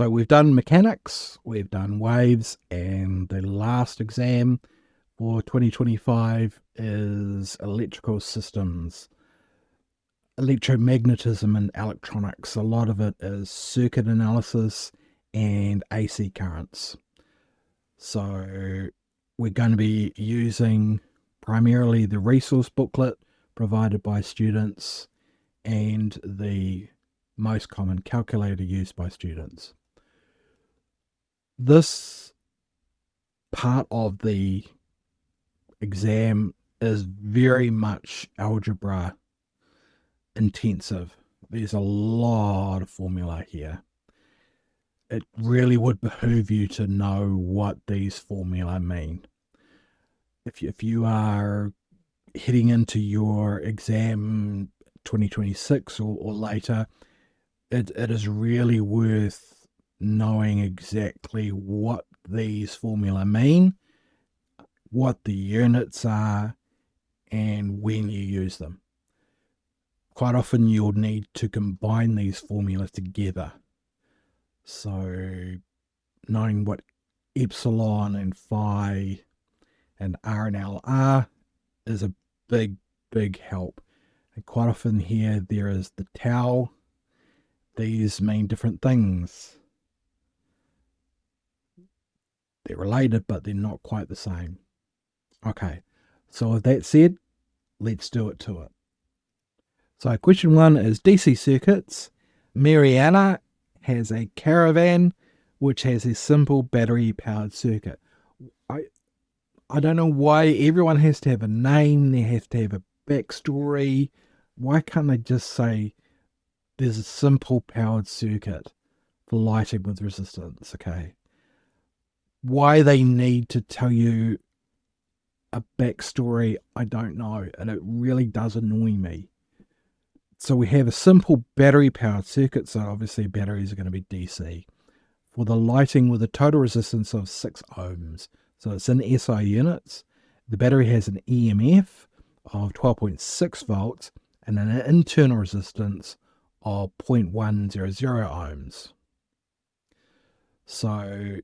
So we've done mechanics, we've done waves, and the last exam for 2025 is electrical systems, electromagnetism and electronics. A lot of it is circuit analysis and AC currents. So we're going to be using primarily the resource booklet provided by students and the most common calculator used by students. This part of the exam is very much algebra intensive. There's a lot of formula here. It really would behoove you to know what these formula mean. If you are heading into your exam 2026 or later, it is really worth knowing exactly what these formula mean, what the units are, and when you use them. Quite often you'll need to combine these formulas together. So knowing what epsilon and phi and R and L are is a big help. And quite often here there is the tau. These mean different things. They're related, but they're not quite the same. Okay, so with that said, let's do it to it. So question 1 is DC circuits. Mariana has a caravan which has a simple battery powered circuit. I don't know why everyone has to have a name, they have to have a backstory. Why can't they just say there's a simple powered circuit for lighting with resistance? Okay. Why they need to tell you a backstory, I don't know, and it really does annoy me. So we have a simple battery powered circuit, so obviously batteries are going to be DC. For the lighting with a total resistance of 6 ohms, so it's in SI units. The battery has an EMF of 12.6 volts and an internal resistance of 0.100 ohms. So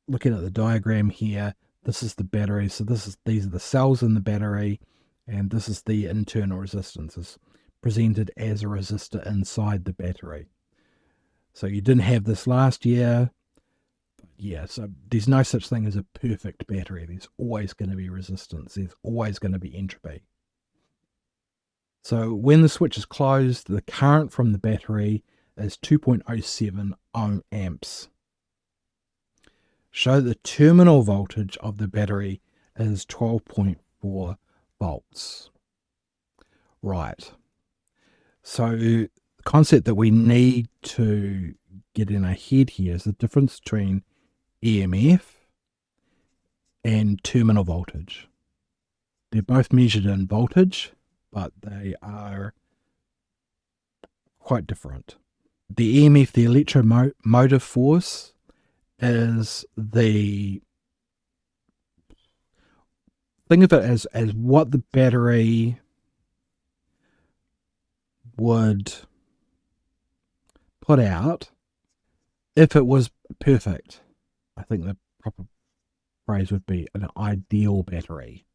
looking at the diagram here, this is the battery. So these are the cells in the battery, and this is the internal resistance. It's presented as a resistor inside the battery. So you didn't have this last year. Yeah, so there's no such thing as a perfect battery. There's always going to be resistance. There's always going to be entropy. So when the switch is closed, the current from the battery is 2.07 ohm amps. Show the terminal voltage of the battery is 12.4 volts. Right. So the concept that we need to get in our head here is the difference between EMF and terminal voltage. They're both measured in voltage, but they are quite different. The EMF, the electromotive force, is the, think of it as what the battery would put out if it was perfect. I think the proper phrase would be an ideal battery.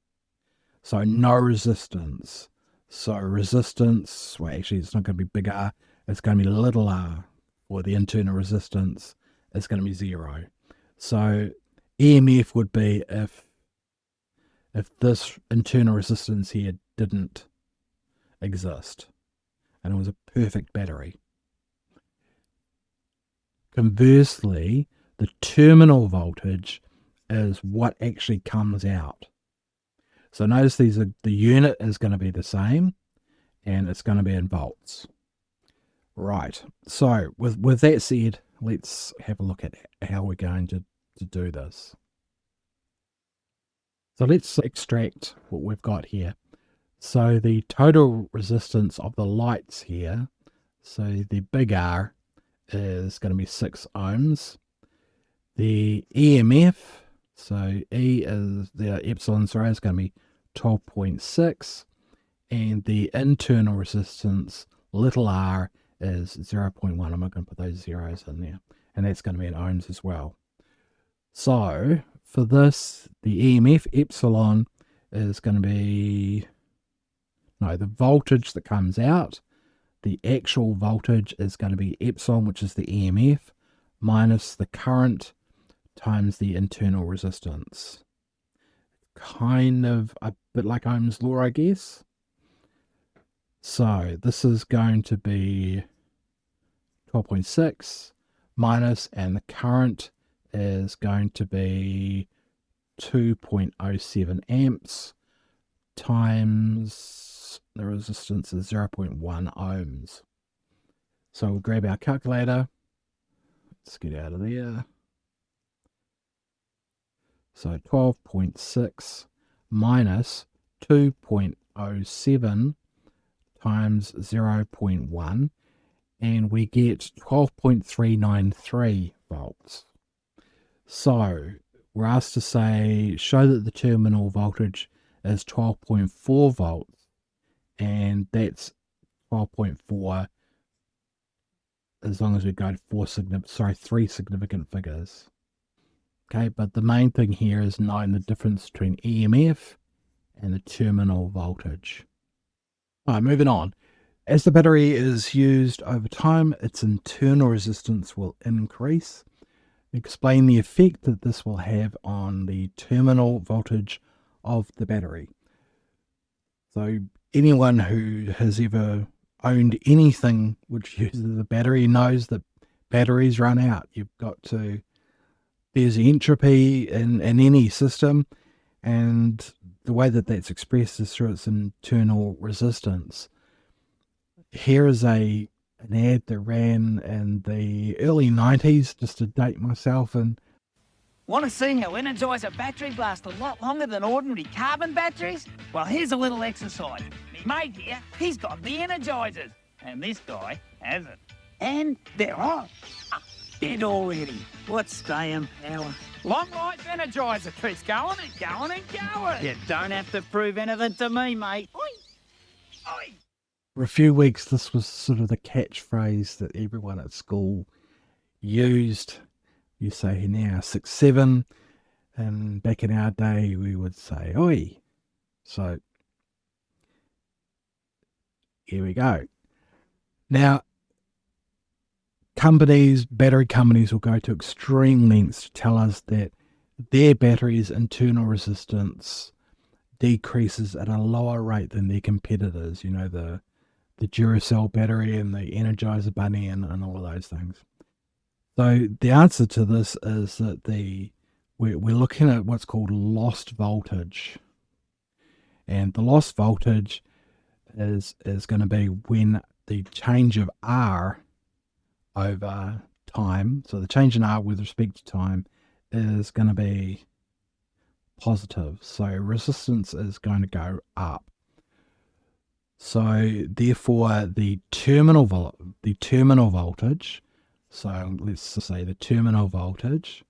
So no resistance. So resistance, well, actually it's not going to be big R, it's going to be little r, or the internal resistance is going to be 0. So EMF would be if this internal resistance here didn't exist and it was a perfect battery. Conversely, the terminal voltage is what actually comes out. So notice the unit is going to be the same, and it's going to be in volts. Right, so with that said, let's have a look at how we're going to do this. So let's extract what we've got here. So the total resistance of the lights here, so the big R, is going to be 6 ohms. The EMF, so E is the epsilon, sorry, is going to be 12.6. And the internal resistance, little r, is 0.1. I'm not going to put those zeros in there. and that's going to be in ohms as well. So for this, the EMF epsilon is going to be, no, the voltage that comes out. The actual voltage is going to be epsilon, which is the EMF, minus the current times the internal resistance. Kind of a bit like Ohm's law, I guess. So this is going to be 12.6 minus, and the current is going to be 2.07 amps times the resistance is 0.1 ohms. So we'll grab our calculator. Let's get out of there. So 12.6 minus 2.07 times 0.1, and we get 12.393 volts. So we're asked to say, show that the terminal voltage is 12.4 volts, and that's 12.4 as long as we go to three significant figures. Okay, but the main thing here is knowing the difference between EMF and the terminal voltage. All right, moving on. As the battery is used over time, its internal resistance will increase. Explain the effect that this will have on the terminal voltage of the battery. So anyone who has ever owned anything which uses a battery knows that batteries run out. There's entropy in any system, and the way that that's expressed is through its internal resistance. Here is an ad that ran in the early 90s, just to date myself. And want to see how Energizer batteries last a lot longer than ordinary carbon batteries? Well, here's a little exercise. Me mate here, he's got the Energizers, and this guy hasn't. And they're on. Dead already. What's staying power? Long life Energizer keeps going and going and going. You don't have to prove anything to me, mate. Oi! Oi! For a few weeks, this was sort of the catchphrase that everyone at school used. You say now 6-7, and back in our day we would say oi. So here we go. Now, battery companies will go to extreme lengths to tell us that their battery's internal resistance decreases at a lower rate than their competitors. You know, the Duracell battery and the Energizer Bunny and all of those things. So the answer to this is that we're looking at what's called lost voltage, and the lost voltage is going to be when the change of R over time. So the change in R with respect to time is going to be positive. So resistance is going to go up. So therefore the terminal voltage, so let's say the terminal voltage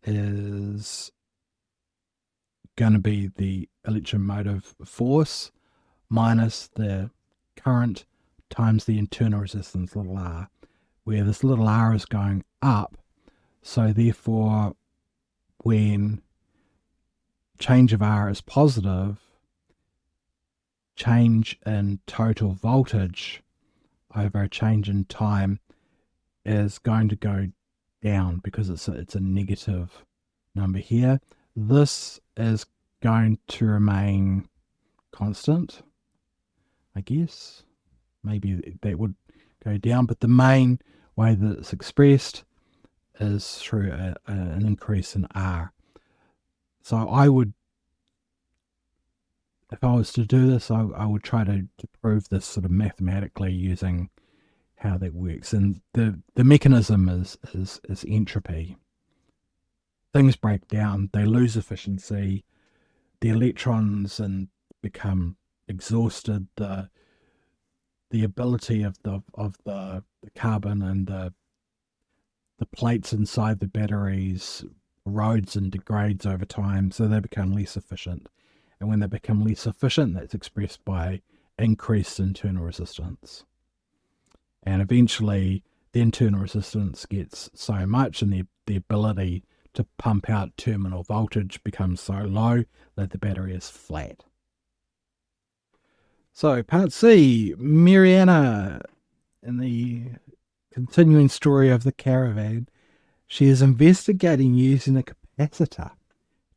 is going to be the electromotive force minus the current times the internal resistance, little r, where this little r is going up. So therefore, when change of R is positive, change in total voltage over a change in time is going to go down because it's a negative number here. This is going to remain constant, I guess. Maybe that would go down, but the main way that it's expressed is through an increase in R. So if I was to do this, I would try to prove this sort of mathematically using how that works. And the mechanism is entropy. Things break down, they lose efficiency, the electrons and become exhausted, the ability of the carbon and the plates inside the batteries erodes and degrades over time, so they become less efficient. And when they become less efficient, that's expressed by increased internal resistance. And eventually the internal resistance gets so much, and the ability to pump out terminal voltage becomes so low that the battery is flat. So, part C, Mariana, in the continuing story of the caravan, she is investigating using a capacitor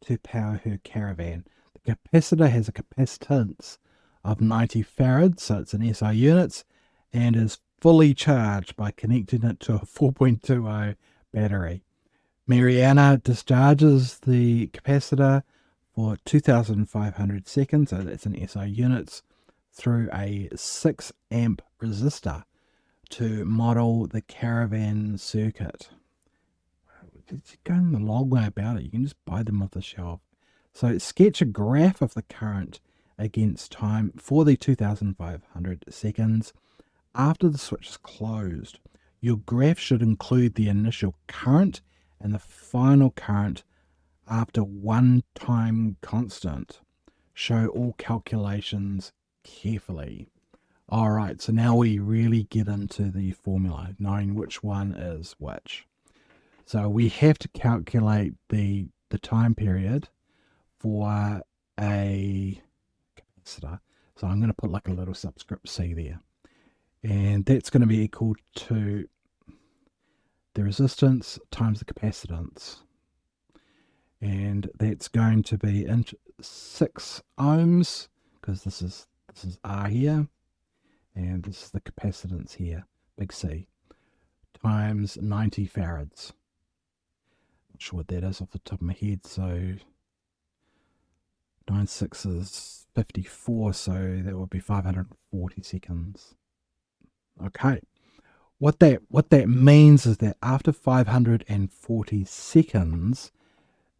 to power her caravan. The capacitor has a capacitance of 90 farads, so it's in SI units, and is fully charged by connecting it to a 4.20 battery. Mariana discharges the capacitor for 2,500 seconds, so that's in SI units, through a 6 amp resistor to model the caravan circuit. It's going the long way about it. You can just buy them off the shelf. So sketch a graph of the current against time for the 2,500 seconds after the switch is closed. Your graph should include the initial current and the final current after one time constant. Show all calculations carefully. Alright, so now we really get into the formula, knowing which one is which. So we have to calculate the time period for a capacitor. So I'm going to put like a little subscript C there. And that's going to be equal to the resistance times the capacitance. And that's going to be 6 ohms, because this is R here, and this is the capacitance here, big C, times 90 farads. Not sure what that is off the top of my head, so 9 6 is 54, so that would be 540 seconds. Okay, what that means is that after 540 seconds,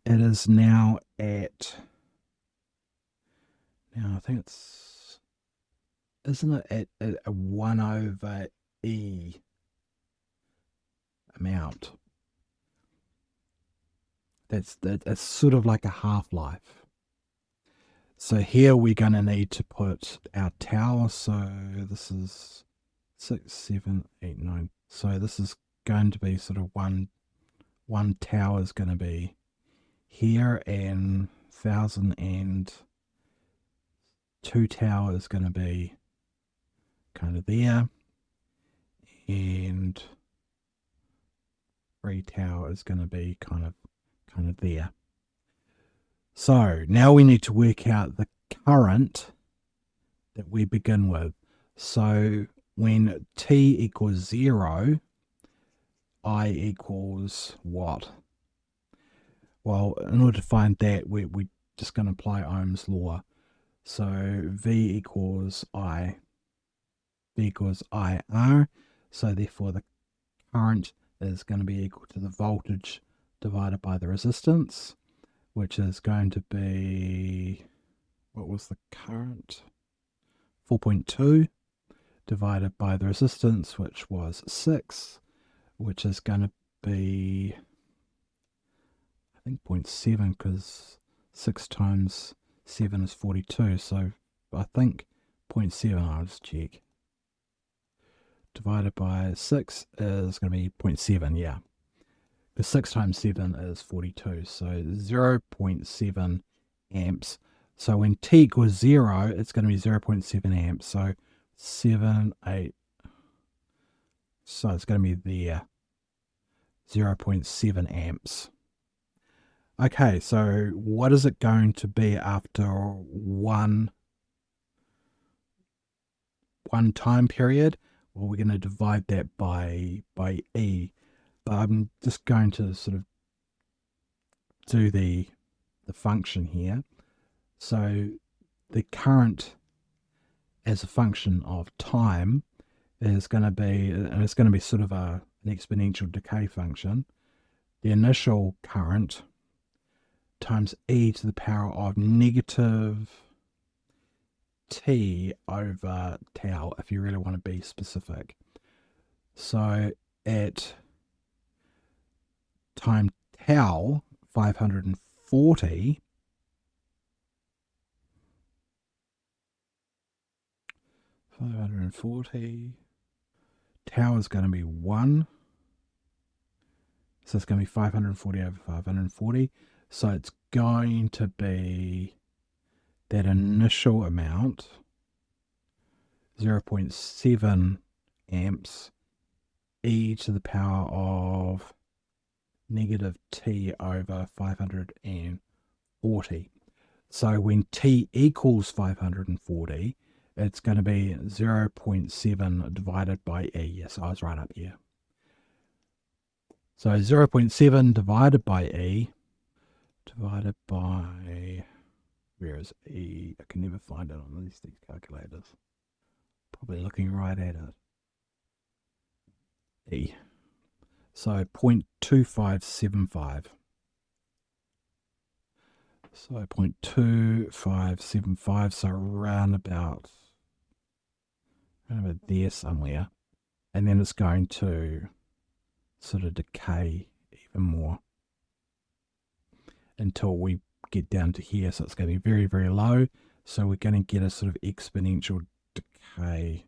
it is now at, now I think it's, isn't it at a 1 over E amount? That's sort of like a half-life. So here we're going to need to put our tau. So this is 6, 7, 8, 9. So this is going to be sort of one tau is going to be here, and 1,000, and 2 tau is going to be kind of there, and 3 tau is going to be kind of there. So now we need to work out the current that we begin with. So when t equals 0, I equals what? Well, in order to find that, we're just going to apply Ohm's law. So V equals I. V equals IR. So therefore the current is going to be equal to the voltage divided by the resistance, which is going to be, what was the current? 4.2 divided by the resistance, which was 6, which is going to be, I think, 0.7, because 6 times 7 is 42. So I think 0.7, I'll just check. Divided by 6 is going to be 0.7, yeah. Because 6 times 7 is 42, so 0.7 amps. So when t equals 0, it's going to be 0.7 amps. So 7, 8. So it's going to be there. 0.7 amps. Okay, so what is it going to be after one time period? Well, we're going to divide that by E. But I'm just going to sort of do the function here. So the current as a function of time is going to be, and it's going to be sort of an exponential decay function. The initial current times e to the power of negative t over tau, if you really want to be specific. So at time tau 540, tau is going to be 1. So it's going to be 540 over 540. So it's going to be that initial amount, 0.7 amps, e to the power of negative t over 540. So when t equals 540, it's going to be 0.7 divided by e. Yes, I was right up here. So 0.7 divided by e, divided by, where is e? I can never find it on these calculators. Probably looking right at it. E. So 0.2575. So 0.2575, so around about there somewhere. And then it's going to sort of decay even more until we get down to here. So it's going to be very, very low. So we're going to get a sort of exponential decay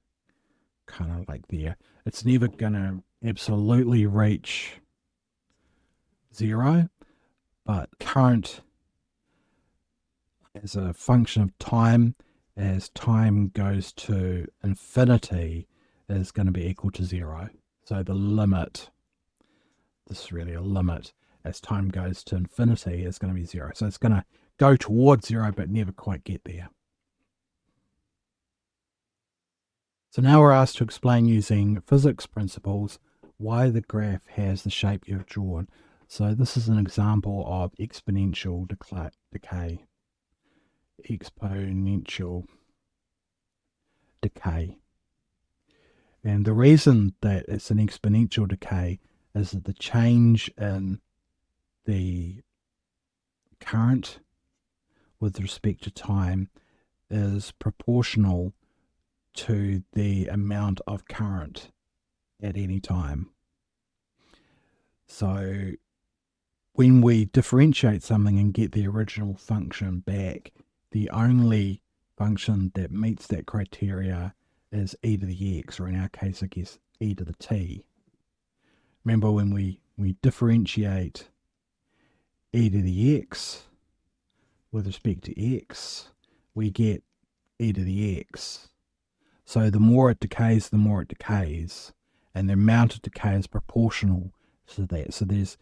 kind of like there. It's never going to absolutely reach 0, but current as a function of time, as time goes to infinity, is going to be equal to 0. So the limit, this is really a limit, as time goes to infinity is going to be 0. So it's going to go towards 0 but never quite get there. So now we're asked to explain using physics principles why the graph has the shape you've drawn. So this is an example of exponential decay. Exponential decay. And the reason that it's an exponential decay is that the change in the current with respect to time is proportional to the amount of current at any time. So when we differentiate something and get the original function back, the only function that meets that criteria is e to the x, or in our case, I guess, e to the t. Remember, when we differentiate e to the x with respect to x, we get e to the x. So the more it decays, the more it decays, and the amount of decay is proportional to that. So there's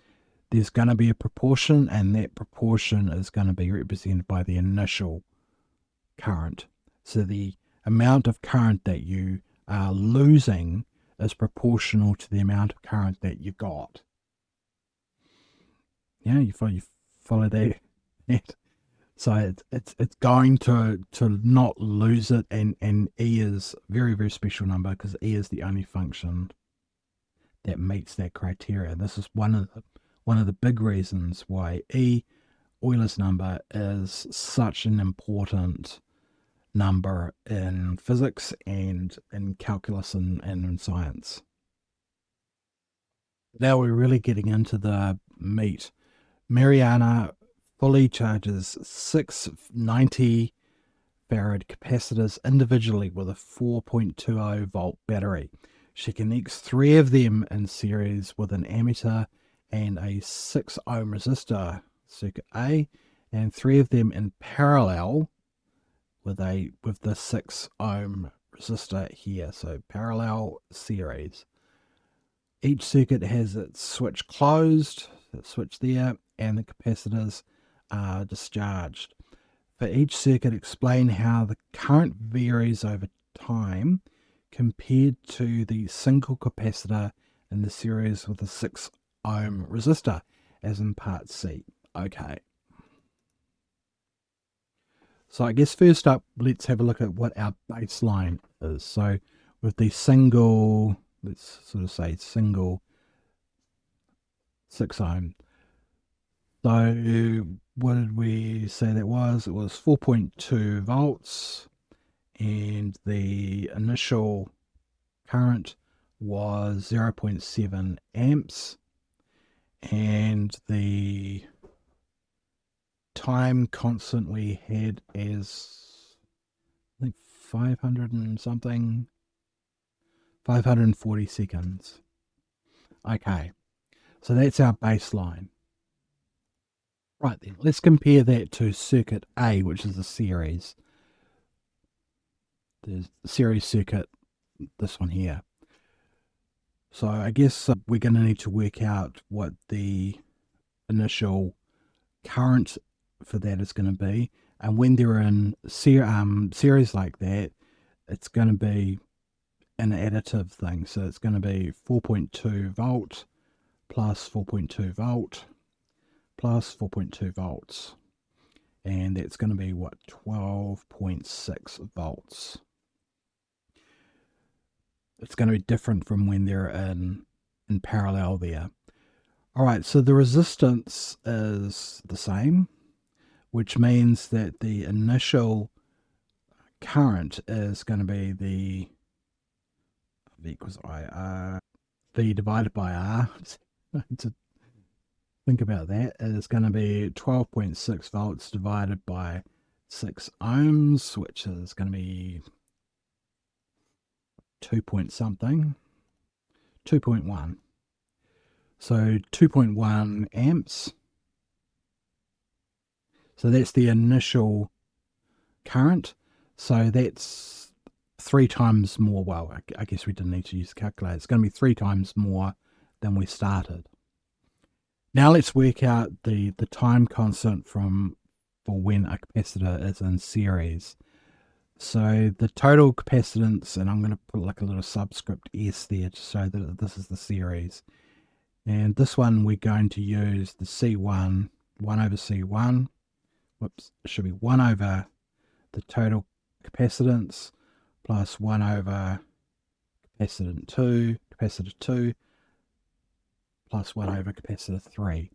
going to be a proportion, and that proportion is going to be represented by the initial current. So the amount of current that you are losing is proportional to the amount of current that you got. Yeah, you follow that. So it's going to not lose it, and e is a very, very special number because e is the only function that meets that criteria. This is one of the big reasons why e, Euler's number, is such an important number in physics and in calculus and in science. Now we're really getting into the meat. Mariana fully charges 6 90 farad capacitors individually with a 4.20 volt battery. She connects 3 of them in series with an ammeter and a 6 ohm resistor, circuit A, and 3 of them in parallel with the 6 ohm resistor here. So parallel series. Each circuit has its switch closed, the switch there, and the capacitors are discharged. For each circuit, explain how the current varies over time compared to the single capacitor in the series with a 6 ohm resistor, as in part C. Okay. So I guess first up, let's have a look at what our baseline is. So with the single, let's sort of say single 6 ohm. So what did we say that was? It was 4.2 volts, and the initial current was 0.7 amps, and the time constant we had as, I think, 500 and something, 540 seconds. Okay, so that's our baseline. Right then, let's compare that to circuit A, which is the series. There's the series circuit, this one here. So I guess we're going to need to work out what the initial current for that is going to be. And when they're in series like that, it's going to be an additive thing. So it's going to be 4.2 volt plus 4.2 volt plus 4.2 volts. And that's going to be what, 12.6 volts. It's going to be different from when they're in parallel there. All right, so the resistance is the same, which means that the initial current is going to be the V equals I, V divided by R. To think about that, is going to be 12.6 volts divided by 6 ohms, which is going to be 2 point something, 2.1. So 2.1 amps. So that's the initial current. So that's 3 times more. Well, I guess we didn't need to use a calculator. It's going to be 3 times more than we started. Now let's work out the time constant for when a capacitor is in series. So the total capacitance, and I'm going to put like a little subscript S there to show that this is the series. And this one we're going to use the C1, 1 over C1. Whoops, it should be 1 over the total capacitance plus 1 over capacitor 2 plus 1 over capacitor 3.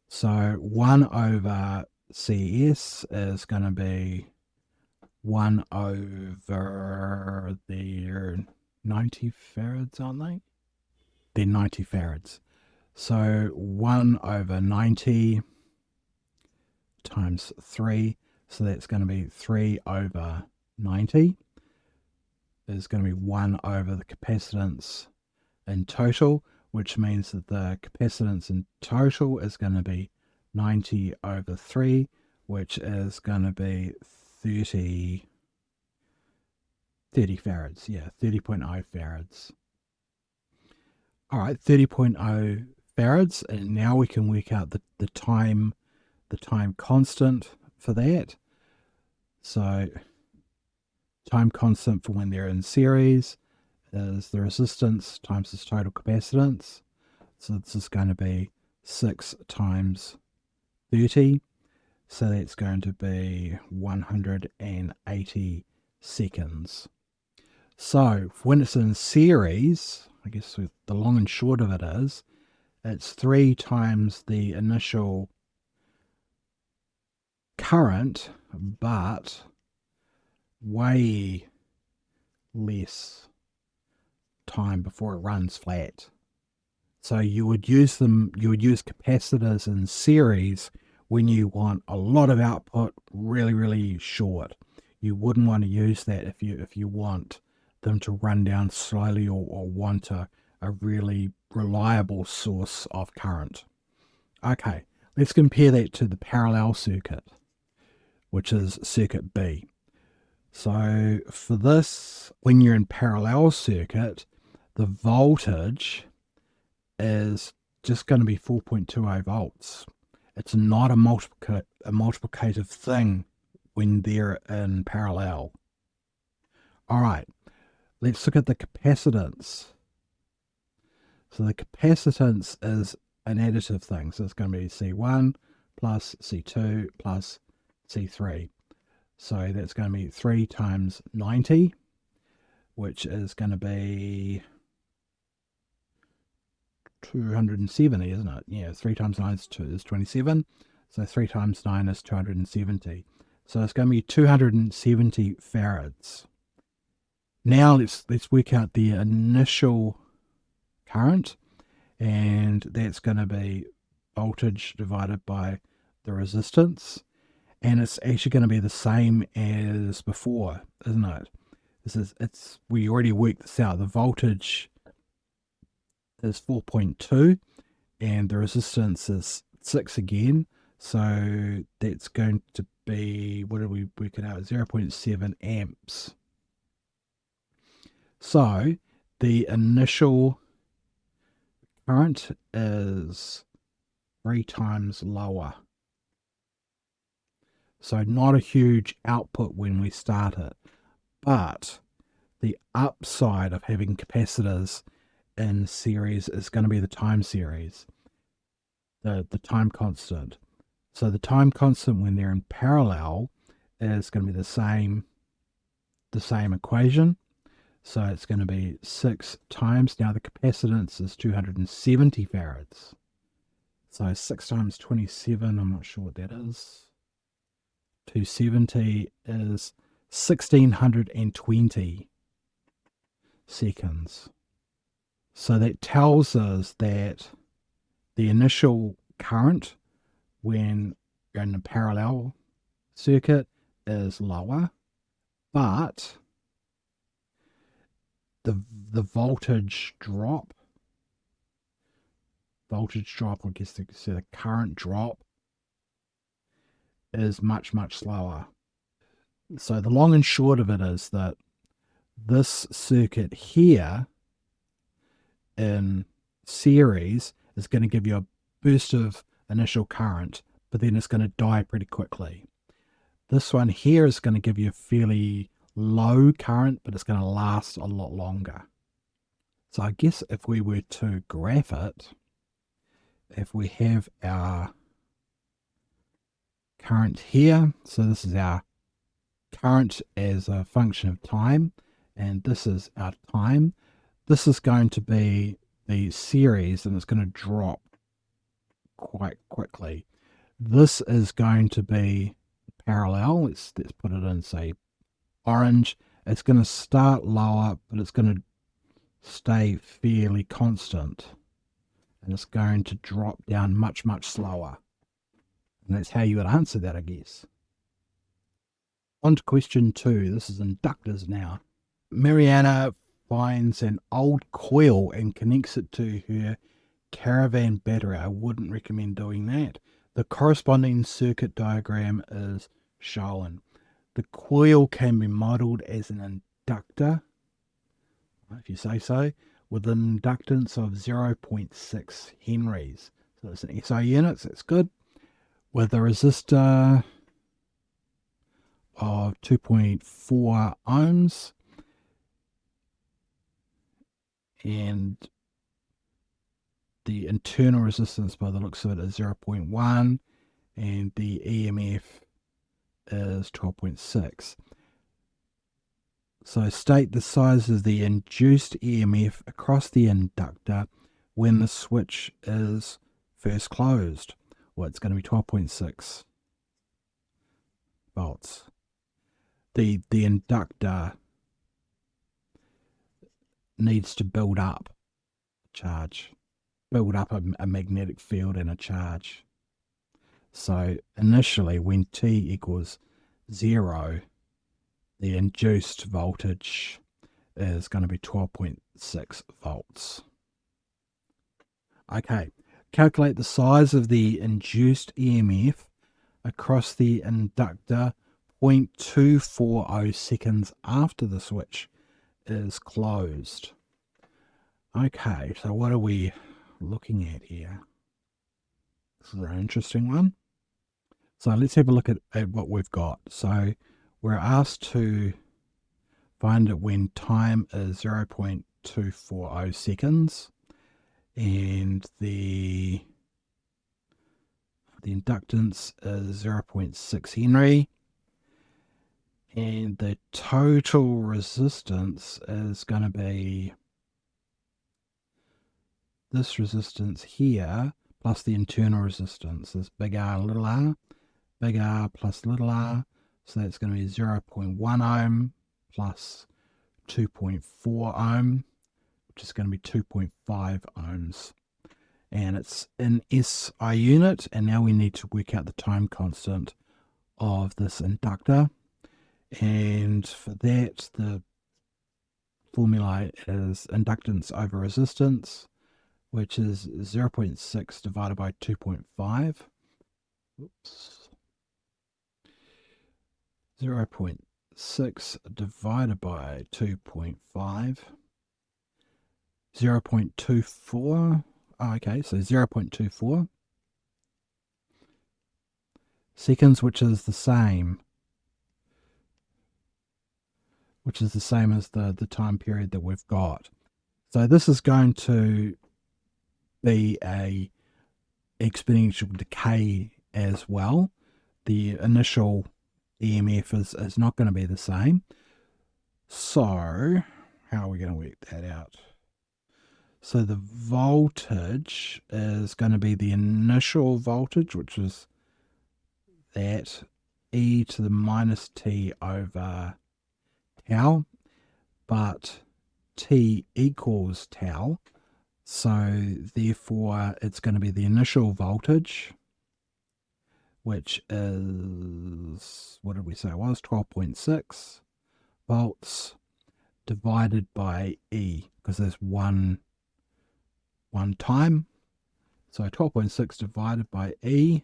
So 1 over CS is going to be 1 over their 90 farads, aren't they? They're 90 farads. So 1 over 90 times 3. So that's going to be 3 over 90 is going to be 1 over the capacitance in total, which means that the capacitance in total is going to be 90 over 3, which is going to be 30 farads. Yeah, 30.0 farads. All right, 30.0 farads, and now we can work out the time constant for that. So time constant for when they're in series is the resistance times this total capacitance. So this is going to be 6 times 30. So that's going to be 180 seconds. So when it's in series, I guess the long and short of it is, it's 3 times the initial current, but way less time before it runs flat. So you would use capacitors in series when you want a lot of output really, really short. You wouldn't want to use that if you want them to run down slowly or want a really reliable source of current. Okay, let's compare that to the parallel circuit, which is circuit B. So for this, when you're in parallel circuit, the voltage is just going to be 4.20 volts. It's not a multiplicative thing when they're in parallel. All right, let's look at the capacitance. So the capacitance is an additive thing. So it's going to be C1 plus C2 plus C3. So that's going to be 3 times 90, which is going to be 270, isn't it? Yeah, 3 times 9 is 27. So 3 times 9 is 270. So it's going to be 270 farads. Now let's work out the initial current, and that's going to be voltage divided by the resistance. And it's actually going to be the same as before, isn't it? We already worked this out. The voltage is 4.2 and the resistance is 6 again. So that's going to be, what did we work it out? 0.7 amps. So the initial current is 3 times lower. So not a huge output when we start it. But the upside of having capacitors in series is going to be the time series, the time constant. So the time constant when they're in parallel is going to be the same equation. So it's going to be 6 times, now the capacitance is 270 farads. So 6 times 27, I'm not sure what that is. 270 is 1620 seconds. So that tells us that the initial current when you're in a parallel circuit is lower, but the voltage drop, I guess the current drop is much, much slower. So the long and short of it is that this circuit here in series is going to give you a burst of initial current, but then it's going to die pretty quickly. This one here is going to give you a fairly low current, but it's going to last a lot longer. So I guess if we were to graph it, if we have our current here, so this is our current as a function of time, and this is our time. This is going to be the series, and it's going to drop quite quickly. This is going to be parallel. Let's put it in, say, orange. It's going to start lower, but it's going to stay fairly constant, and it's going to drop down much, much slower. And that's how you would answer that, I guess. On to question 2. This is inductors now. Mariana finds an old coil and connects it to her caravan battery. I wouldn't recommend doing that. The corresponding circuit diagram is shown. The coil can be modeled as an inductor, if you say so, with an inductance of 0.6 henries. So it's an SI units, that's good. With a resistor of 2.4 ohms and the internal resistance by the looks of it is 0.1 and the EMF is 12.6. So state the size of the induced EMF across the inductor when the switch is first closed. Well, it's going to be 12.6 volts. The inductor needs to build up charge, build up a magnetic field and a charge. So initially when T equals 0, the induced voltage is going to be 12.6 volts. Okay, calculate the size of the induced EMF across the inductor 0.240 seconds after the switch is closed. Okay, so what are we looking at here? This is an interesting one. So let's have a look at what we've got. So we're asked to find it when time is 0.240 seconds and the inductance is 0.6 Henry and the total resistance is going to be this resistance here plus the internal resistance is big R little r, big R plus little r. So that's going to be 0.1 ohm plus 2.4 ohm, which is going to be 2.5 ohms. And it's in SI unit, and now we need to work out the time constant of this inductor. And for that, the formula is inductance over resistance, which is 0.6 divided by 2.5. Oops. 0.6 divided by 2.5. 0.24. Oh, okay, so 0.24 seconds, which is the same as the time period that we've got. So this is going to be a exponential decay as well. The initial EMF is not going to be the same. So how are we going to work that out? So the voltage is going to be the initial voltage, which is that e to the minus t over tau, but t equals tau, so therefore it's going to be the initial voltage, which is, what did we say it was, 12.6 volts, divided by E, because there's one time. So 12.6 divided by E,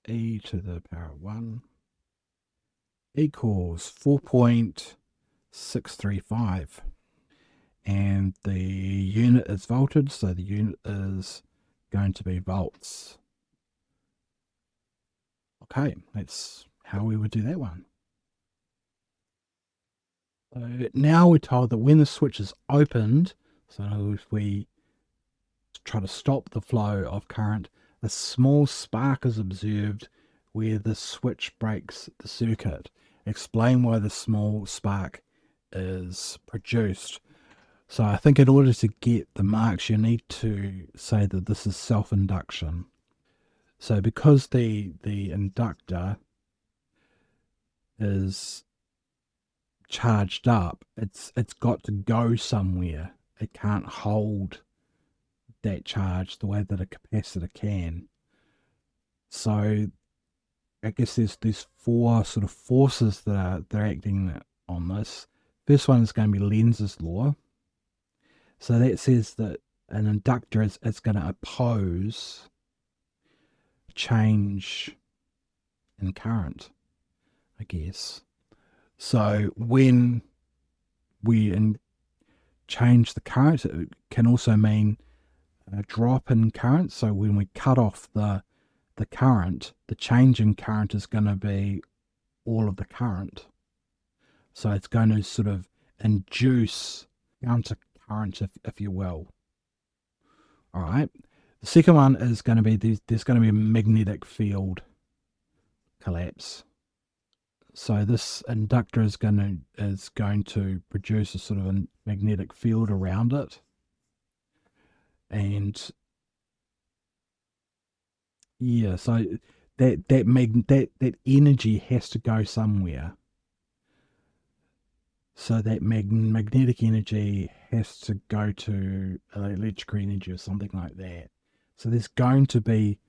e to the power of 1 equals 4.635. And the unit is voltage, so the unit is going to be volts. Okay, that's how we would do that one. So now we're told that when the switch is opened, so if we try to stop the flow of current, a small spark is observed where the switch breaks the circuit. Explain why the small spark is produced. So I think in order to get the marks, you need to say that this is self-induction. So because the inductor is charged up, it's got to go somewhere. It can't hold that charge the way that a capacitor can. So I guess there's four sort of forces that are acting on this. First one is going to be Lenz's law. So that says that an inductor is going to oppose change in current, I guess. So when we change the current, it can also mean a drop in current. So when we cut off the current, the change in current is going to be all of the current. So it's going to sort of induce counter current, if you will. All right. The second one is going to be there's going to be a magnetic field collapse. So this inductor is going to produce a sort of a magnetic field around it, and yeah, so that energy has to go somewhere. So that magnetic energy has to go to electrical energy or something like that. So there's going to be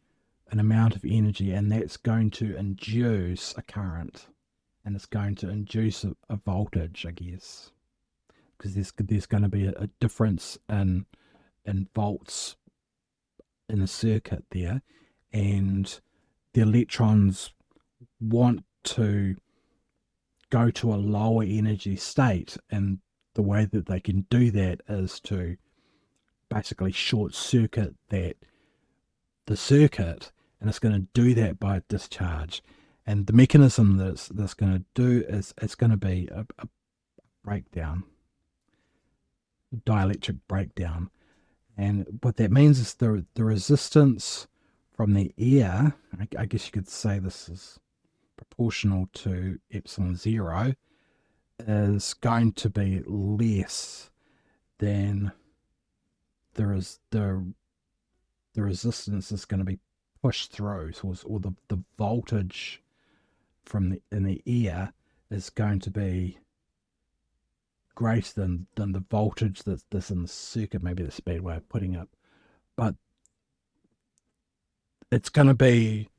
an amount of energy, and that's going to induce a current, and it's going to induce a voltage, I guess, because there's going to be a difference in volts in the circuit there, and the electrons want to go to a lower energy state, and the way that they can do that is to basically short circuit the circuit, and it's going to do that by discharge. And the mechanism that's going to do is it's going to be a breakdown, dielectric breakdown. And what that means is the resistance from the air, I guess you could say this is proportional to epsilon 0, is going to be less than the resistance is going to be pushed through, or the voltage from in the air is going to be greater than the voltage that's in the circuit. Maybe that's a bad way of putting it, but it's going to be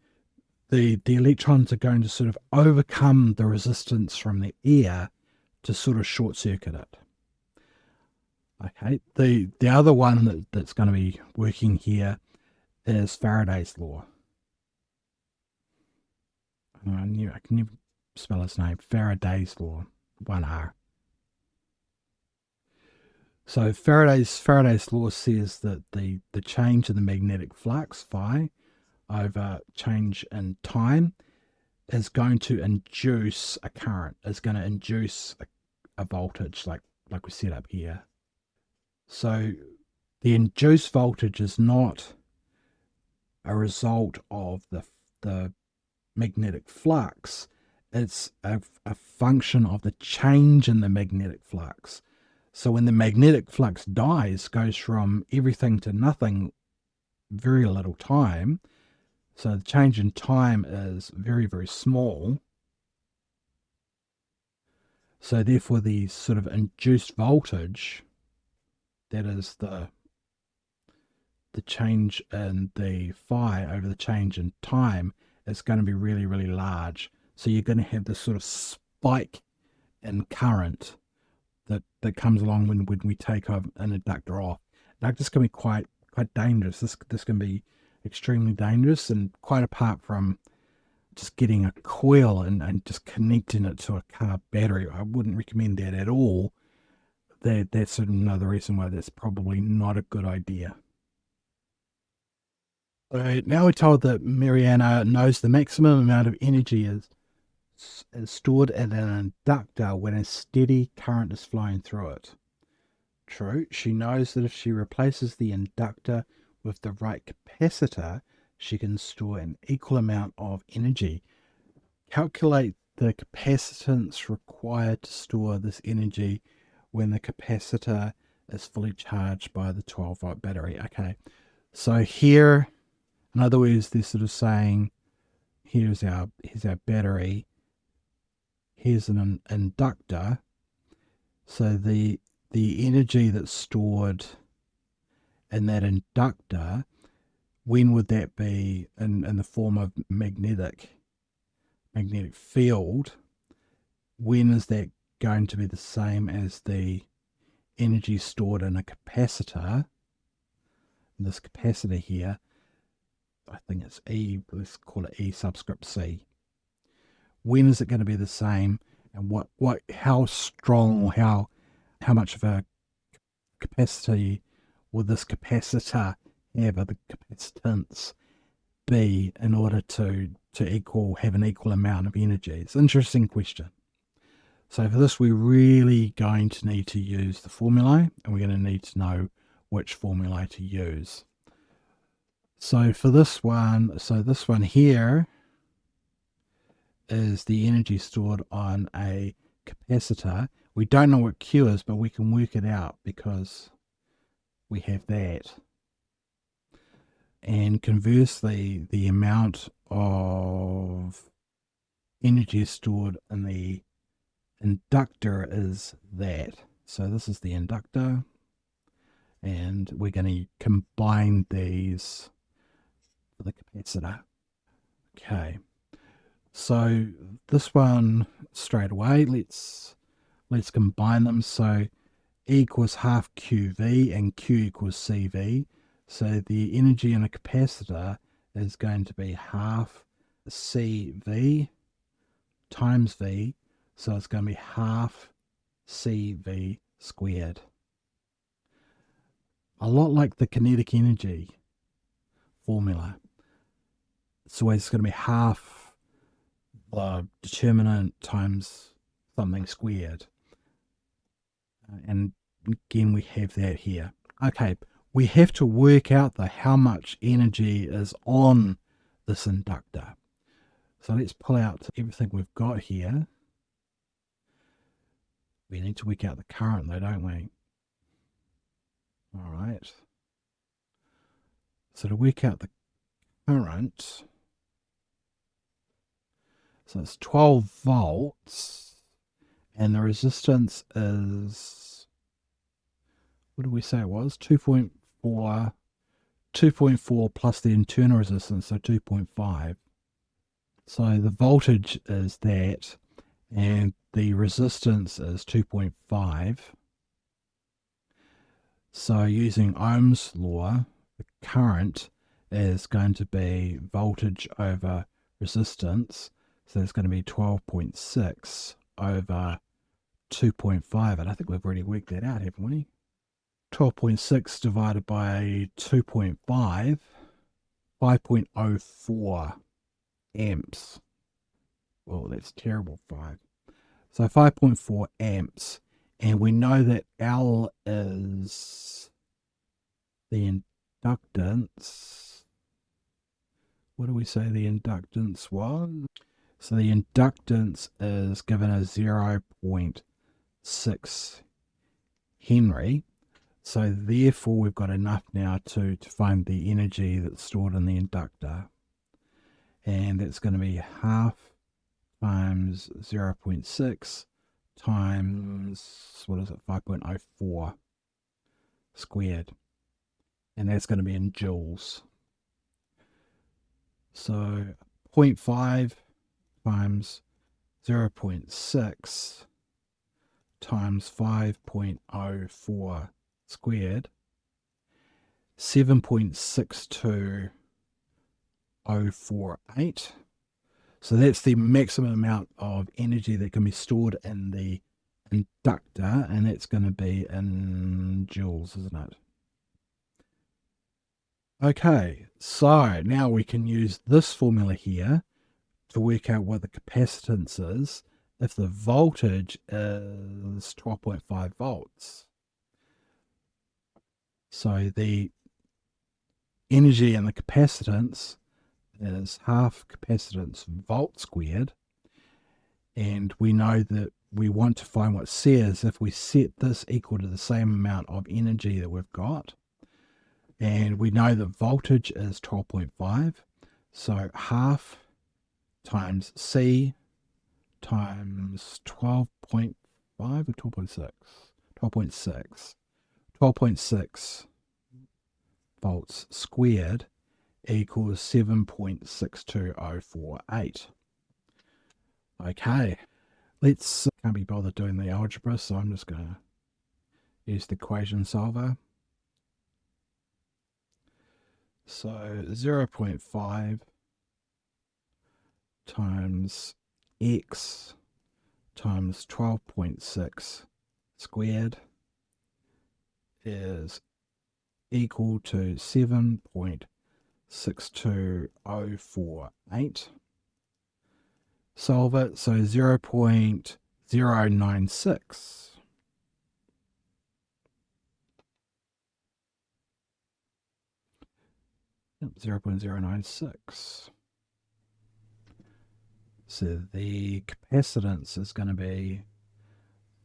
the electrons are going to sort of overcome the resistance from the air to sort of short circuit it. Okay, the other one that's going to be working here is Faraday's law. I can never spell his name. Faraday's law, 1R. So Faraday's law says that the change in the magnetic flux phi over change in time is going to induce a current, is going to induce a voltage like we set up here. So the induced voltage is not a result of the magnetic flux. It's a function of the change in the magnetic flux. So when the magnetic flux dies, goes from everything to nothing, very little time. So the change in time is very, very small. So therefore the sort of induced voltage, that is the change in the phi over the change in time, is going to be really, really large. So you're going to have this sort of spike in current that comes along when we take an inductor off. Inductors can be quite dangerous. This can be extremely dangerous, and quite apart from just getting a coil and just connecting it to a car battery, I wouldn't recommend that at all. That's another reason why that's probably not a good idea. So now we're told that Mariana knows the maximum amount of energy is stored in an inductor when a steady current is flowing through it. True, she knows that if she replaces the inductor with the right capacitor, she can store an equal amount of energy. Calculate the capacitance required to store this energy when the capacitor is fully charged by the 12-volt battery. Okay, so here, in other words, they're sort of saying, here's our battery, here's an inductor. So the energy that's stored in that inductor, when would that be in the form of magnetic field? When is that going to be the same as the energy stored in a capacitor? This capacitor here, I think it's E, let's call it E subscript C. When is it going to be the same, and how strong, or how much of a capacity will this capacitor have, or the capacitance be, in order to have an equal amount of energy? It's an interesting question. So for this, we're really going to need to use the formulae, and we're going to need to know which formulae to use. So for this one, this one here is the energy stored on a capacitor. We don't know what Q is, but we can work it out because we have that. And conversely, the amount of energy stored in the inductor is that. So this is the inductor, and we're going to combine these for the capacitor. Okay, so this one straight away, let's combine them. So E equals half QV and Q equals CV. So the energy in a capacitor is going to be half CV times V. So it's going to be half CV squared. A lot like the kinetic energy formula. It's always going to be half the determinant times something squared. And again, we have that here. Okay, we have to work out how much energy is on this inductor. So let's pull out everything we've got here. We need to work out the current though, don't we? All right. So to work out the current, so it's 12 volts, and the resistance is, what did we say it was? 2.4 plus the internal resistance, so 2.5. So the voltage is that, and the resistance is 2.5. So using Ohm's law, the current is going to be voltage over resistance. So it's going to be 12.6 over 2.5. And I think we've already worked that out, haven't we? 12.6 divided by 2.5, 5.04 amps. Well, that's terrible, 5. So 5.4 amps. And we know that L is the inductance. What do we say the inductance was? So the inductance is given as 0.6 Henry. So therefore we've got enough now to find the energy that's stored in the inductor. And that's going to be half times 0.6 times, what is it, 5.04 squared. And that's going to be in joules. So 0.5 times 0.6 times 5.04 squared, 7.62048. So that's the maximum amount of energy that can be stored in the inductor, and that's going to be in joules, isn't it? Okay, so now we can use this formula here to work out what the capacitance is if the voltage is 12.5 volts. So the energy in the capacitance is half capacitance volt squared, and we know that we want to find what C is if we set this equal to the same amount of energy that we've got, and we know that voltage is 12.5, so half times C times 12.5 or 12.6, 12.6 volts squared equals 7.62048. Okay, can't be bothered doing the algebra, so I'm just going to use the equation solver. So 0.5 times x times 12.6 squared is equal to 7.62048. Solve it, so 0.096. 0.096. So the capacitance is going to be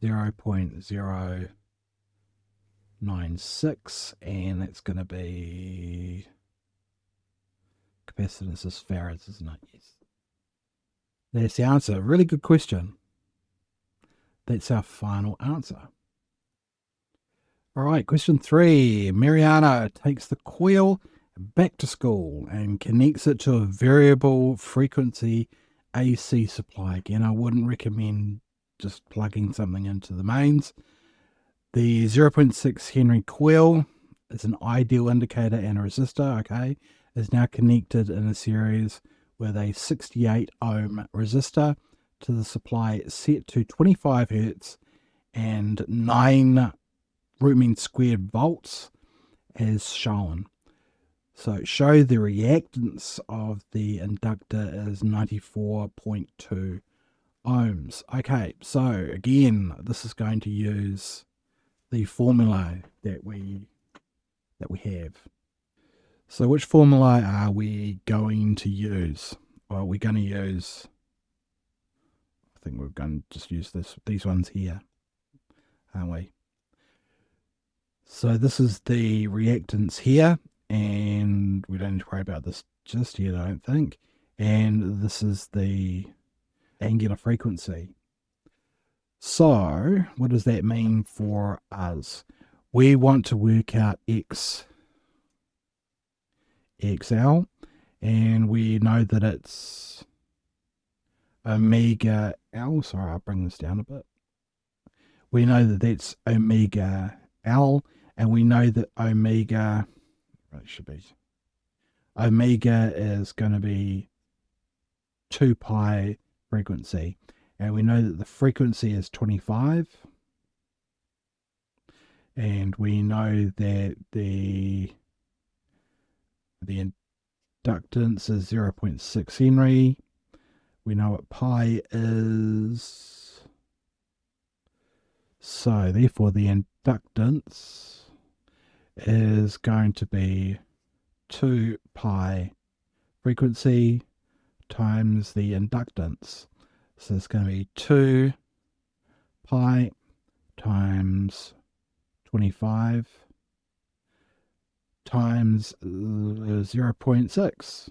0.096, and that's going to be, capacitance is farads, isn't it? Yes. That's the answer. Really good question. That's our final answer. All right, question 3. Mariana takes the coil back to school and connects it to a variable frequency AC supply. Again, I wouldn't recommend just plugging something into the mains. The 0.6 Henry coil is an ideal indicator and a resistor, okay, is now connected in a series with a 68 ohm resistor to the supply set to 25 hertz and 9 root mean squared volts as shown. So show the reactance of the inductor is 94.2 ohms. Okay, so again, this is going to use the formula that we have. So which formula are we going to use? Well, we're going to use, I think we're going to just use these ones here, aren't we? So this is the reactance here, and we don't need to worry about this just yet, I don't think. And this is the angular frequency. So what does that mean for us? We want to work out XL, and we know that it's omega L. Sorry, I'll bring this down a bit. We know that that's omega L, and we know that omega, it should be, omega is going to be 2 pi frequency. And we know that the frequency is 25. And we know that the inductance is 0.6 Henry. We know what pi is. So therefore the inductance is going to be 2 pi frequency times the inductance. So it's going to be 2 pi times 25 times 0.6.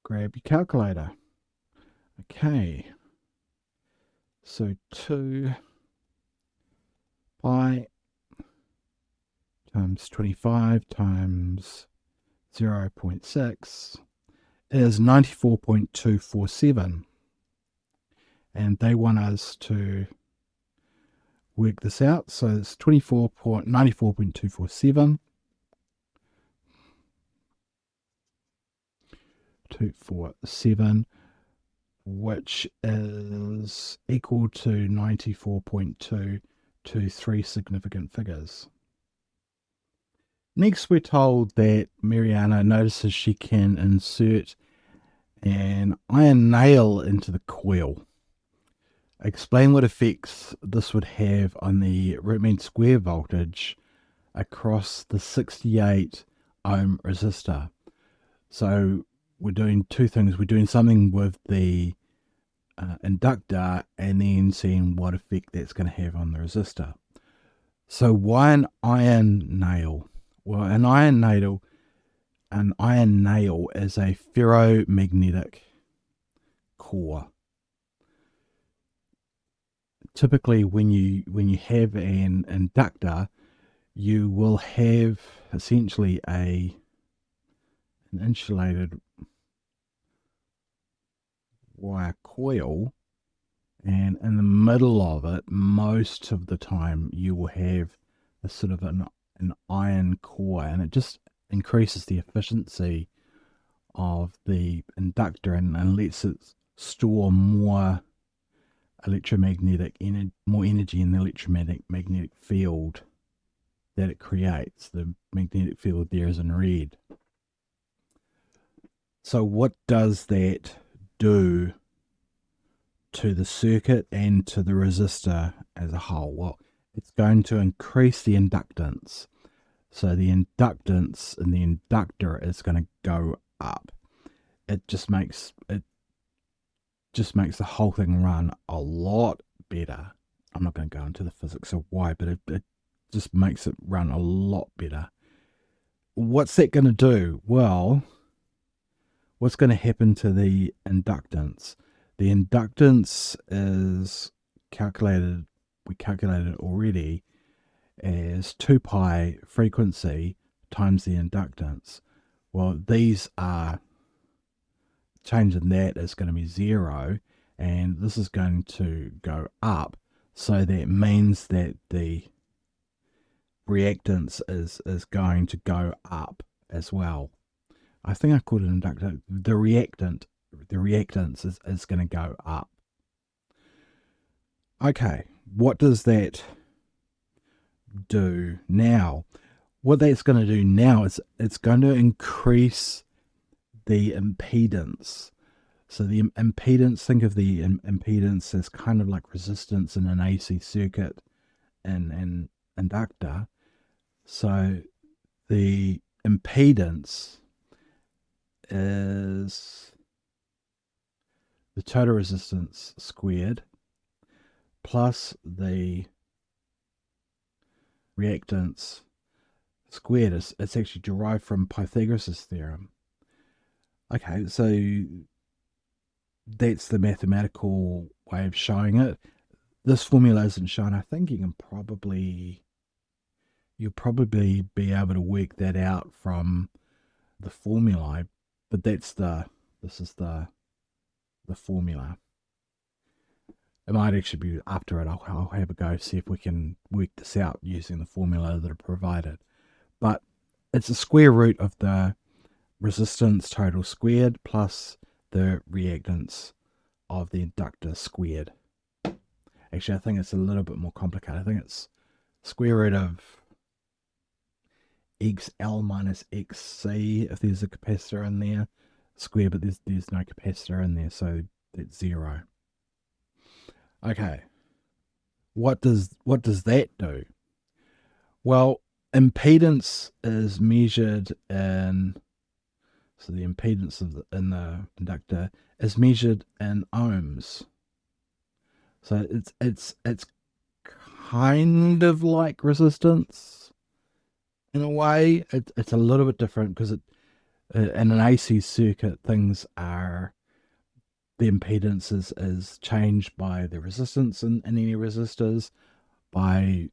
Grab your calculator. Okay. So 2 pi times 25 times 0.6 is 94.247. And they want us to work this out. So it's 94.247. 247, which is equal to 94.2 to 3 significant figures. Next, we're told that Mariana notices she can insert an iron nail into the coil. Explain what effects this would have on the root mean square voltage across the 68 ohm resistor. So we're doing two things. We're doing something with the inductor and then seeing what effect that's going to have on the resistor. So why an iron nail? Well, an iron nail is a ferromagnetic core. Typically, when you have an inductor, you will have essentially an insulated wire coil, and in the middle of it, most of the time, you will have a sort of an iron core, and it just increases the efficiency of the inductor and lets it store more more energy in the electromagnetic field that it creates. The magnetic field there is in red. So what does that do to the circuit and to the resistor as a whole? Well, it's going to increase the inductance. So the inductance in the inductor is going to go up. It just makes the whole thing run a lot better. I'm not going to go into the physics of why, but it just makes it run a lot better. What's that going to do? Well, what's going to happen to the inductance? The inductance is calculated, we calculated it already, as 2 pi frequency times the inductance. Well, these are, changing that is going to be 0, and this is going to go up. So that means that the reactance is going to go up as well. I think I called it inductor. The reactance is going to go up. Okay, what does that do now? What that's going to do now is it's going to increase the impedance. So the impedance, think of the impedance as kind of like resistance in an AC circuit and an inductor. So the impedance is the total resistance squared plus the reactance squared. It's actually derived from Pythagoras' theorem. Okay, so that's the mathematical way of showing it. This formula isn't shown. I think you'll probably be able to work that out from the formulae, but this is the the formula. It might actually be after it. I'll have a go, see if we can work this out using the formula that are provided. But it's the square root of the resistance total squared plus the reactance of the inductor squared. Actually, I think it's a little bit more complicated. I think it's square root of XL minus XC if there's a capacitor in there, square, but there's no capacitor in there, so it's 0. Okay, what does that do? Well, impedance is measured in, so the impedance in the inductor is measured in ohms. So it's kind of like resistance in a way. It's a little bit different because in an AC circuit, things are, the impedance is changed by the resistance in any resistors, by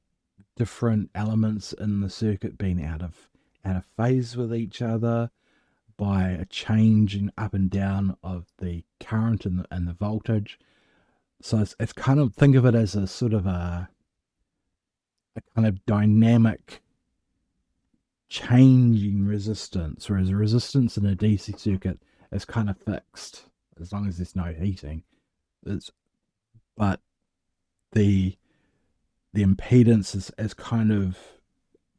different elements in the circuit being out of phase with each other, by a change in up and down of the current and the voltage. So it's kind of, think of it as a sort of a kind of dynamic changing resistance, whereas a resistance in a DC circuit is kind of fixed as long as there's no heating. But the impedance is kind of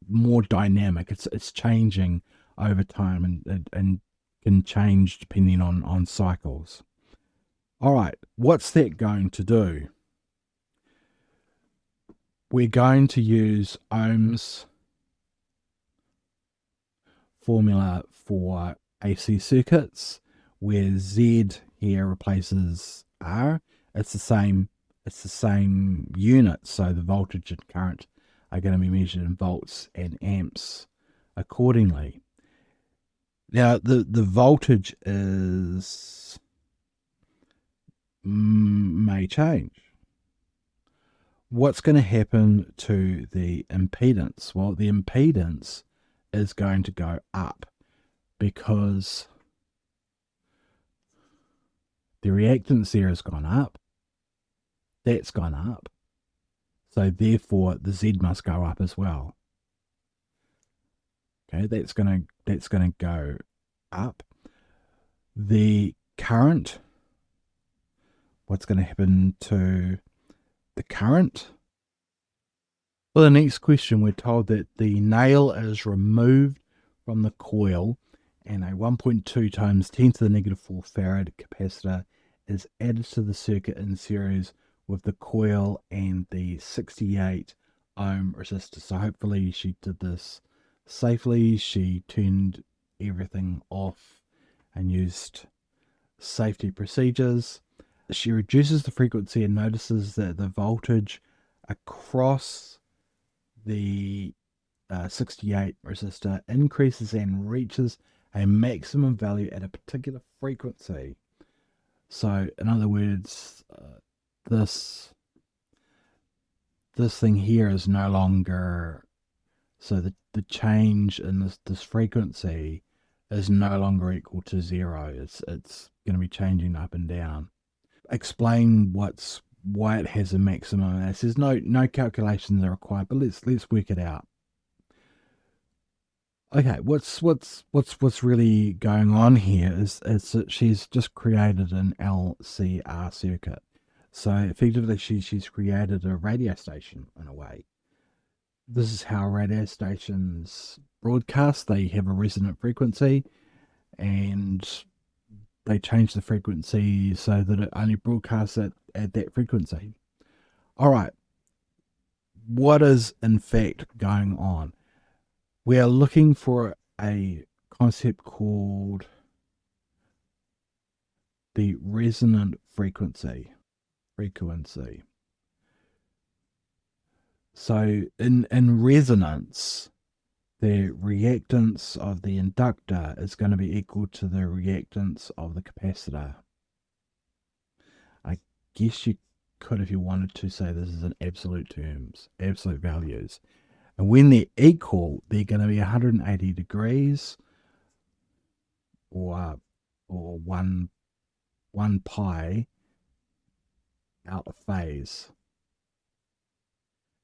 more dynamic. It's changing over time and can change depending on cycles. All right, what's that going to do? We're going to use Ohm's formula for AC circuits, where Z here replaces R. It's the same unit, so the voltage and current are going to be measured in volts and amps accordingly. Now the voltage is may change. What's going to happen to the impedance? Well, the impedance is going to go up because the reactance there has gone up. That's gone up. So therefore the Z must go up as well. Okay, that's gonna go up. The current, what's going to happen to the current? Well, the next question, we're told that the nail is removed from the coil and a 1.2 times 10 to the negative 4 farad capacitor is added to the circuit in series with the coil and the 68 ohm resistor. So hopefully she did this safely. She turned everything off and used safety procedures. She reduces the frequency and notices that the voltage across the 68 resistor increases and reaches a maximum value at a particular frequency. So in other words, this thing here is no longer, so the change in this frequency is no longer equal to 0. It's going to be changing up and down. Explain why it has a maximum. It says no calculations are required, but let's work it out. Okay, what's really going on here is that she's just created an LCR circuit. So effectively she's created a radio station in a way. This is how radio stations broadcast. They have a resonant frequency and they change the frequency so that it only broadcasts at that frequency. All right. What is in fact going on? We are looking for a concept called the resonant frequency. So in resonance, the reactance of the inductor is going to be equal to the reactance of the capacitor. I guess you could, if you wanted to, say this is in absolute terms, absolute values. And when they're equal, they're going to be 180 degrees or 1 1 pi out of phase.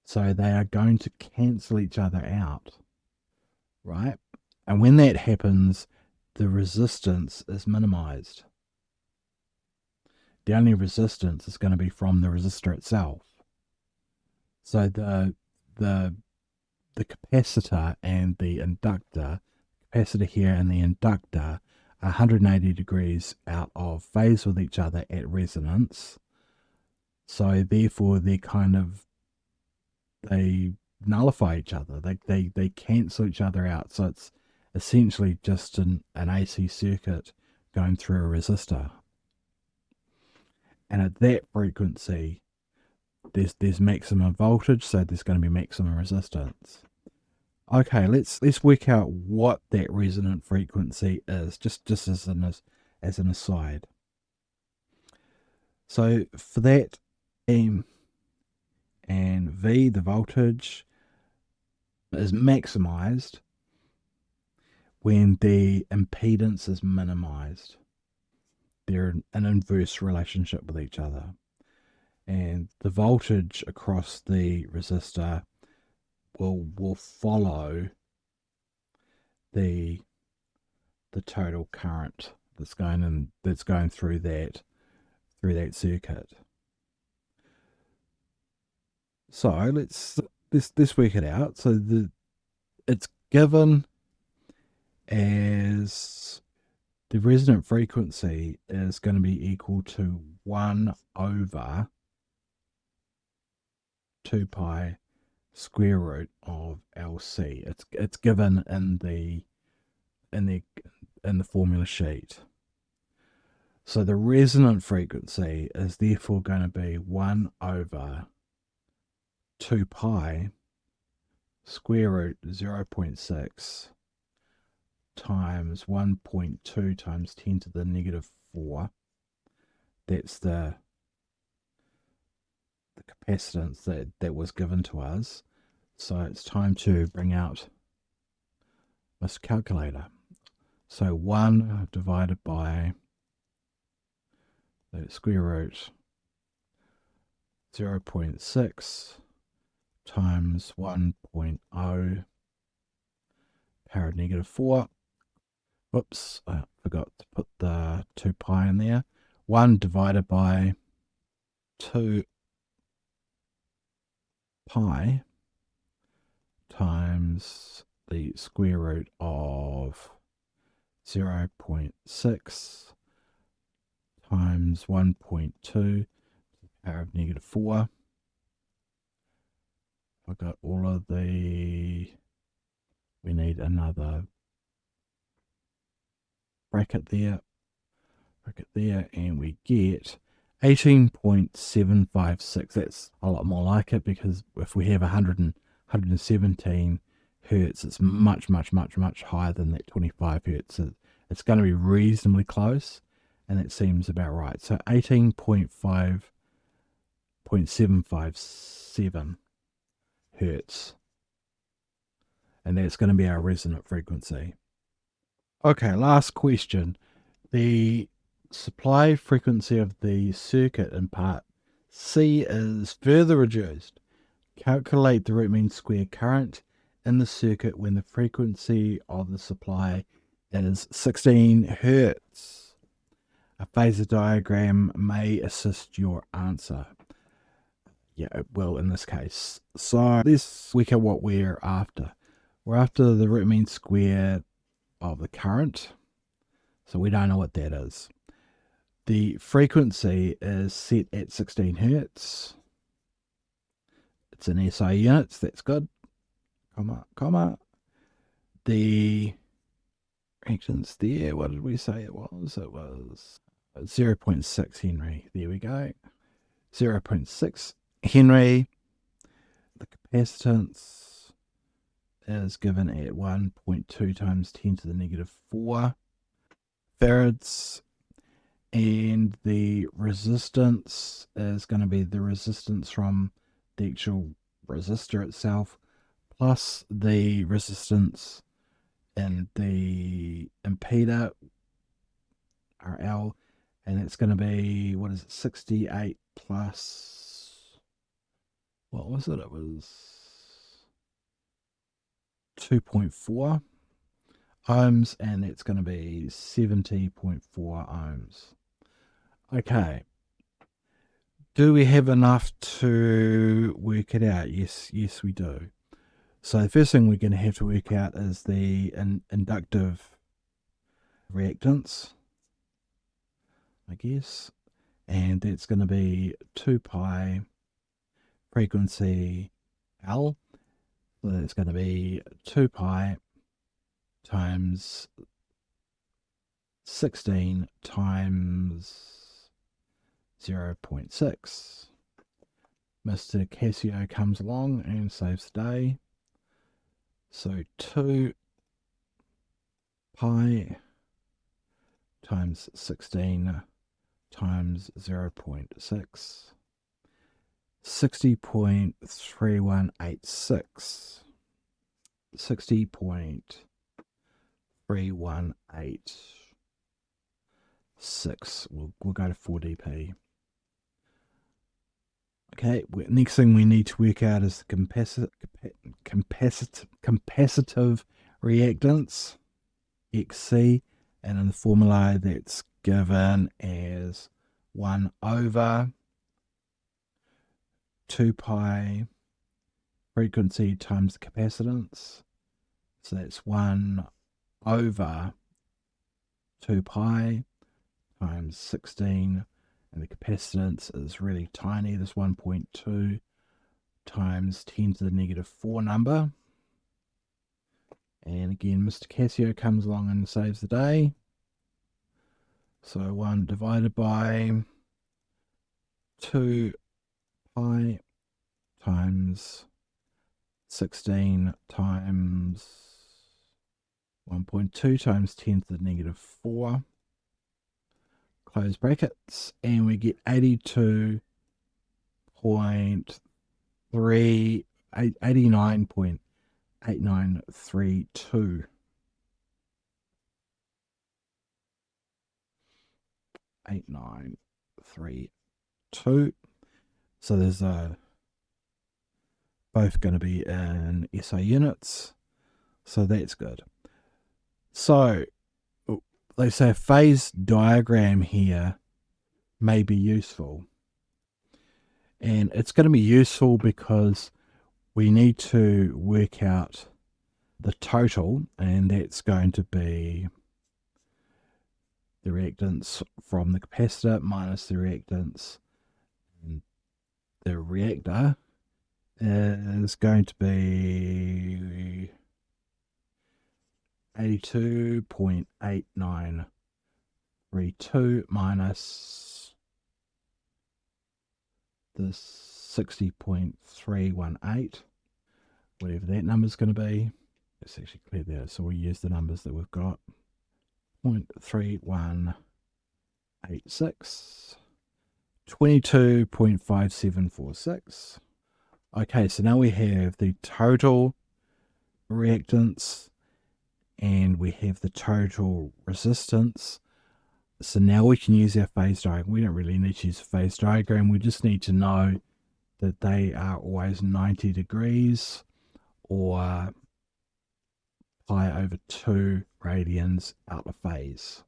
So they are going to cancel each other out, right? And when that happens, the resistance is minimized. The only resistance is going to be from the resistor itself. So the capacitor and the inductor, capacitor here and the inductor, are 180 degrees out of phase with each other at resonance. So therefore they nullify each other. They cancel each other out. So it's essentially just an AC circuit going through a resistor. And at that frequency, there's maximum voltage, so there's going to be maximum resistance. Okay, let's work out what that resonant frequency is, just as an aside. So for that, M and V, the voltage, is maximized when the impedance is minimized. They're in an inverse relationship with each other. And the voltage across the resistor will follow the total current that's going through that circuit. So let's work it out. So it's given as the resonant frequency is going to be equal to 1 over 2 pi square root of LC. It's given in the formula sheet. So the resonant frequency is therefore going to be 1 over 2 pi square root 0.6 times 1.2 times 10 to the negative 4. That's the capacitance that was given to us. So it's time to bring out this calculator. So 1 divided by the square root 0.6 times 1.0 power negative 4. Whoops, I forgot to put the 2 pi in there. 1 divided by 2 pi times the square root of 0.6 times 1.2 power of negative 4. I got all of we need another bracket there, and we get 18.756. That's a lot more like it, because if we have 117 hertz, it's much higher than that 25 hertz. It's going to be reasonably close, and it seems about right. So 18.757 hertz, and that's going to be our resonant frequency. Okay, last question. The supply frequency of the circuit in part C is further reduced. Calculate the root mean square current in the circuit when the frequency of the supply is 16 hertz. A phasor diagram may assist your answer. Yeah, it will in this case. So let's work out what we're after. We're after the root mean square of the current. So we don't know what that is. The frequency is set at 16 hertz. It's in SI units. That's good. Comma. The reactance there, what did we say it was? It was 0.6 Henry. There we go. 0.6 Henry. The capacitance is given at 1.2 times 10 to the negative 4 farads. And the resistance is going to be the resistance from the actual resistor itself plus the resistance in the impeder, RL, And it's going to be, what is it, 68 plus, what was it? It was 2.4 ohms, and it's going to be 70.4 ohms. Okay. Do we have enough to work it out? Yes, we do. So the first thing we're going to have to work out is the inductive reactance, I guess. And that's going to be 2 pi frequency L. So that's going to be 2 pi times 16 times 0.6. Mr. Casio comes along and saves the day. So 2 pi times 16 times 0.6, 60.3186. 60.3186. We'll go to 4dp. Okay, next thing we need to work out is the capacitive reactance, XC, and in the formula that's given as 1 over 2 pi frequency times the capacitance. So that's 1 over 2 pi times 16, and the capacitance is really tiny, this 1.2 times 10 to the negative 4 number. And again, Mr. Casio comes along and saves the day. So 1 divided by 2 pi times 16 times 1.2 times 10 to the negative 4. Close brackets, and we get 89.8932. 8932. So there's both going to be in SI units, so that's good. So they say a phase diagram here may be useful, and it's going to be useful because we need to work out the total, and that's going to be the reactance from the capacitor minus the reactance in the reactor is going to be 82.8932 minus the 60.318, whatever that number's going to be. Let's actually clear that, so we'll use the numbers that we've got. 0.3186, 22.5746. Okay, so now we have the total reactance and we have the total resistance. So now we can use our phase diagram. We don't really need to use a phase diagram. We just need to know that they are always 90 degrees or pi over 2 radians out of phase.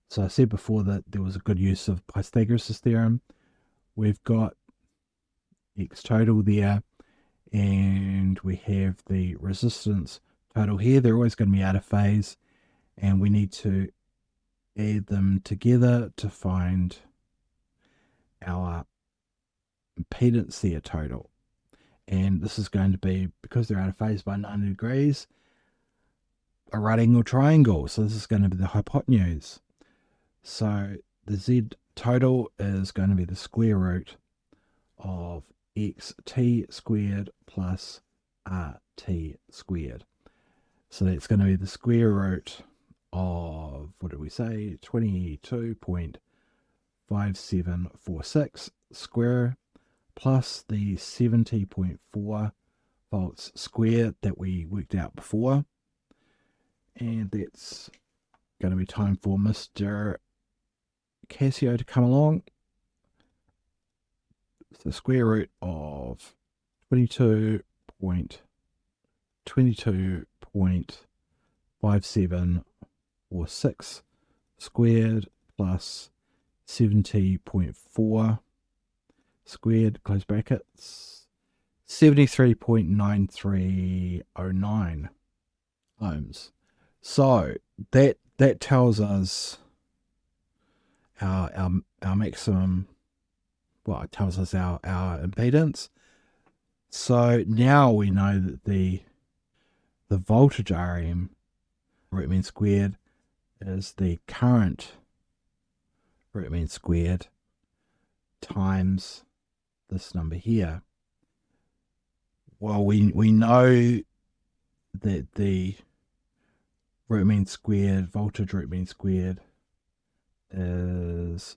So I said before that there was a good use of Pythagoras' theorem. We've got X total there, and we have the resistance total here. They're always going to be out of phase, and we need to add them together to find our impedance there total. And this is going to be, because they're out of phase by 90 degrees, a right angle triangle. So this is going to be the hypotenuse. So the Z total is going to be the square root of xt squared plus rt squared. So that's going to be the square root of, what did we say, 22.5746 square plus the 70.4 volts square that we worked out before. And that's going to be time for Mr. Casio to come along. The square root of 22.57 or 6 squared plus 70.4 squared, close brackets, 73.9309 ohms. So that tells us our maximum, well, it tells us our impedance. So now we know that the voltage RM, root mean squared, is the current root mean squared times this number here. Well, we know that the root mean squared, voltage root mean squared is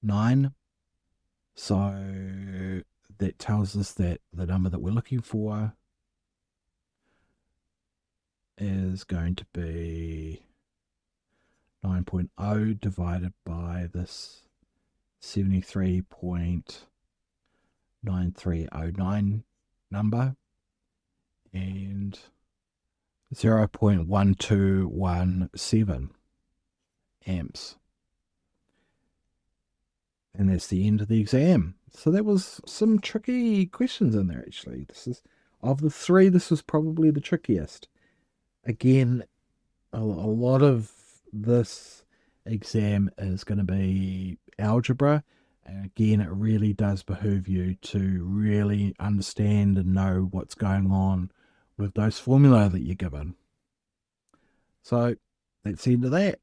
9. So that tells us that the number that we're looking for is going to be 9.0 divided by this 73.9309 number, and 0.1217 amps. And that's the end of the exam. So that was some tricky questions in there, actually. This is, of the three, this was probably the trickiest. Again, a lot of this exam is going to be algebra. And again, it really does behoove you to really understand and know what's going on with those formulae that you're given. So that's the end of that.